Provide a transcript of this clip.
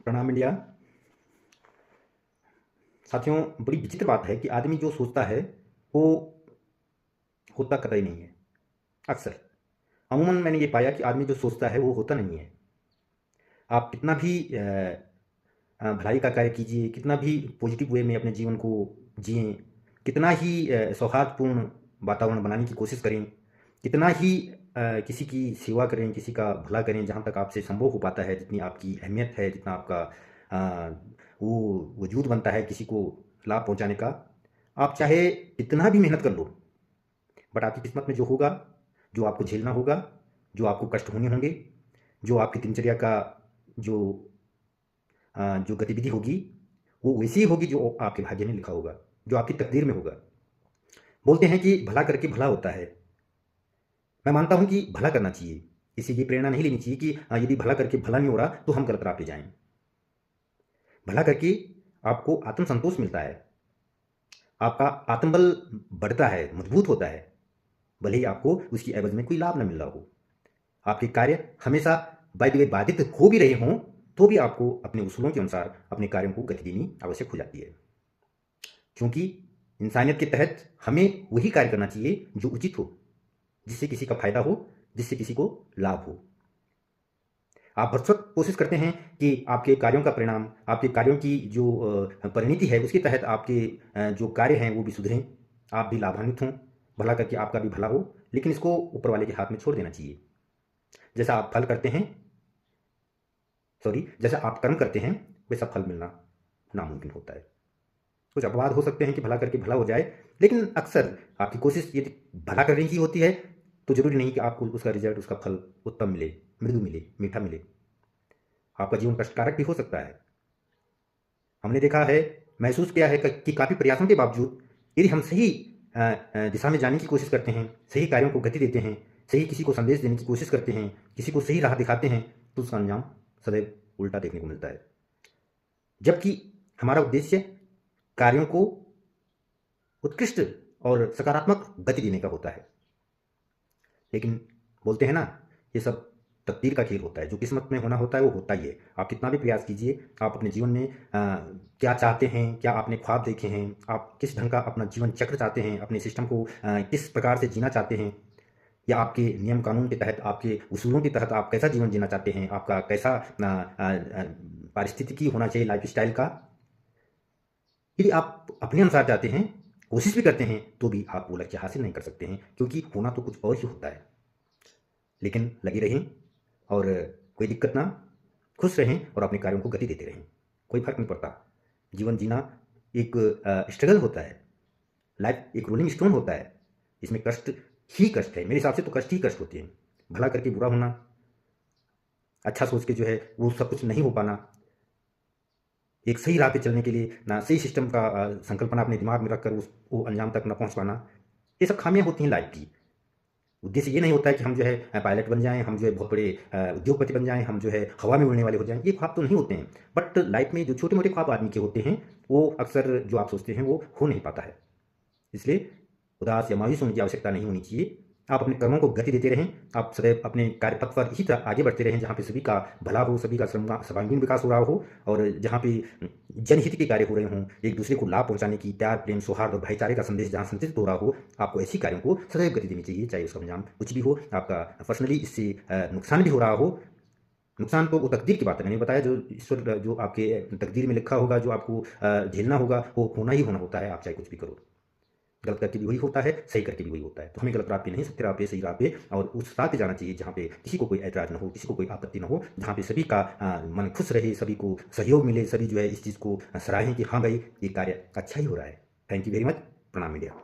प्रणाम इंडिया। साथियों, बड़ी विचित्र बात है कि आदमी जो सोचता है वो होता कतई नहीं है। अक्सर अमूमन मैंने ये पाया कि आदमी जो सोचता है वो होता नहीं है। आप कितना भी भलाई का कार्य कीजिए, कितना भी पॉजिटिव वे में अपने जीवन को जिएं, कितना ही सौहार्दपूर्ण वातावरण बनाने की कोशिश करें, कितना ही किसी की सेवा करें, किसी का भला करें, जहाँ तक आपसे संभव हो पाता है, जितनी आपकी अहमियत है, जितना आपका वो वजूद बनता है किसी को लाभ पहुँचाने का, आप चाहे कितना भी मेहनत कर लो, बट आपकी किस्मत में जो होगा, जो आपको झेलना होगा, जो आपको कष्ट होने होंगे, जो आपकी दिनचर्या का जो जो गतिविधि होगी, वो वैसी ही होगी जो आपके भाग्य में लिखा होगा, जो आपकी तकदीर में होगा। बोलते हैं कि भला करके भला होता है। मैं मानता हूं कि भला करना चाहिए। किसी की प्रेरणा नहीं लेनी चाहिए कि यदि भला करके भला नहीं हो रहा तो हम गलत राह पे जाएं। भला करके आपको आत्मसंतोष मिलता है, आपका आत्मबल बढ़ता है, मजबूत होता है, भले ही आपको उसकी एवज में कोई लाभ न मिल रहा हो। आपके कार्य हमेशा बाय द वे बाधित हो भी रहे हों तो भी आपको अपने उसूलों के अनुसार अपने कार्यों को गति देनी आवश्यक हो जाती है, क्योंकि इंसानियत के तहत हमें वही कार्य करना चाहिए जो उचित हो, जिससे किसी का फायदा हो, जिससे किसी को लाभ हो। आप भरसक कोशिश करते हैं कि आपके कार्यों का परिणाम, आपके कार्यों की जो परिणति है, उसके तहत आपके जो कार्य हैं वो भी सुधरें, आप भी लाभान्वित हों, भला करके आपका भी भला हो। लेकिन इसको ऊपर वाले के हाथ में छोड़ देना चाहिए। जैसा आप फल करते हैं, जैसा आप कर्म करते हैं, वैसा फल मिलना नामुमकिन होता है। कुछ अपवाद हो सकते हैं कि भला करके भला हो जाए, लेकिन अक्सर आपकी कोशिश यदि भला करने की होती है तो जरूरी नहीं कि आपको उसका रिजल्ट, उसका फल उत्तम मिले, मृदु मिले, मीठा मिले। आपका जीवन कष्टकारक भी हो सकता है। हमने देखा है, महसूस किया है कि काफ़ी प्रयासों के बावजूद यदि हम सही दिशा में जाने की कोशिश करते हैं, सही कार्यों को गति देते हैं, सही किसी को संदेश देने की कोशिश करते हैं, किसी को सही राह दिखाते हैं, तो उसका अंजाम सदैव उल्टा देखने को मिलता है। जबकि हमारा उद्देश्य कार्यों को उत्कृष्ट और सकारात्मक गति देने का होता है। लेकिन बोलते हैं ना, ये सब तकदीर का खेल होता है। जो किस्मत में होना होता है वो होता ही है। आप कितना भी प्रयास कीजिए, आप अपने जीवन में क्या चाहते हैं, क्या आपने ख्वाब देखे हैं, आप किस ढंग का अपना जीवन चक्र चाहते हैं, अपने सिस्टम को किस प्रकार से जीना चाहते हैं, या आपके नियम कानून के तहत, आपके उसूलों के तहत आप कैसा जीवन जीना चाहते हैं, आपका कैसा पारिस्थितिकी होना चाहिए लाइफ स्टाइल का, यदि आप अपने अनुसार चाहते हैं, कोशिश भी करते हैं, तो भी आप वो लक्ष्य हासिल नहीं कर सकते हैं, क्योंकि होना तो कुछ और ही होता है। लेकिन लगे रहें और कोई दिक्कत ना, खुश रहें और अपने कार्यों को गति देते रहें। कोई फर्क नहीं पड़ता। जीवन जीना एक स्ट्रगल होता है। लाइफ एक रोलिंग स्टोन होता है। इसमें कष्ट ही कष्ट है। मेरे हिसाब से तो कष्ट ही कष्ट होते हैं। भला करके बुरा होना, अच्छा सोच के जो है वो सब कुछ नहीं हो पाना, एक सही राह पे चलने के लिए ना सही सिस्टम का संकल्पना अपने दिमाग में रखकर उस वो अंजाम तक ना पहुंच पाना, ये सब खामियां होती हैं लाइफ की। उद्देश्य ये नहीं होता है कि हम जो है पायलट बन जाएं, हम जो है बहुत बड़े उद्योगपति बन जाएं, हम जो है हवा में उड़ने वाले हो जाएं। ये ख्वाब तो नहीं होते हैं। बट लाइफ में जो छोटे मोटे ख्वाब आदमी के होते हैं, वो अक्सर जो आप सोचते हैं वो हो नहीं पाता है। इसलिए उदास या मायूस होने की आवश्यकता नहीं होनी चाहिए। आप अपने कर्मों को गति देते रहें। आप सदैव अपने कार्यपथ पर इसी तरह आगे बढ़ते रहें, जहाँ पे सभी का भला हो, सभी का सर्वांगीण विकास हो रहा हो, और जहाँ पे जनहित के कार्य हो रहे हों, एक दूसरे को लाभ पहुंचाने की, प्यार, प्रेम, सौहार्द और भाईचारे का संदेश जहाँ संचित हो रहा हो, आपको ऐसी कार्यों को सदैव गति देनी चाहिए, चाहे उसका अंजाम कुछ भी हो, आपका पर्सनली इससे नुकसान भी हो रहा हो। नुकसान तो वो तकदीर की बात है। मैंने बताया, जो ईश्वर, जो आपके तकदीर में लिखा होगा, जो आपको झेलना होगा, वो होना ही होना होता है, आप चाहे कुछ भी करो। गलत करके भी वही होता है, सही करके भी वही होता है। तो हमें गलत राह पे नहीं, सत्य राह पे, सही राह पे, और उस राह पे जाना चाहिए जहाँ पे किसी को कोई ऐतराज ना हो, किसी को कोई आपत्ति ना हो, जहाँ पे सभी का मन खुश रहे, सभी को सहयोग मिले, सभी जो है इस चीज़ को सराहें कि हाँ भाई, ये कार्य अच्छा ही हो रहा है। Thank you very much. प्रणाम मीडिया।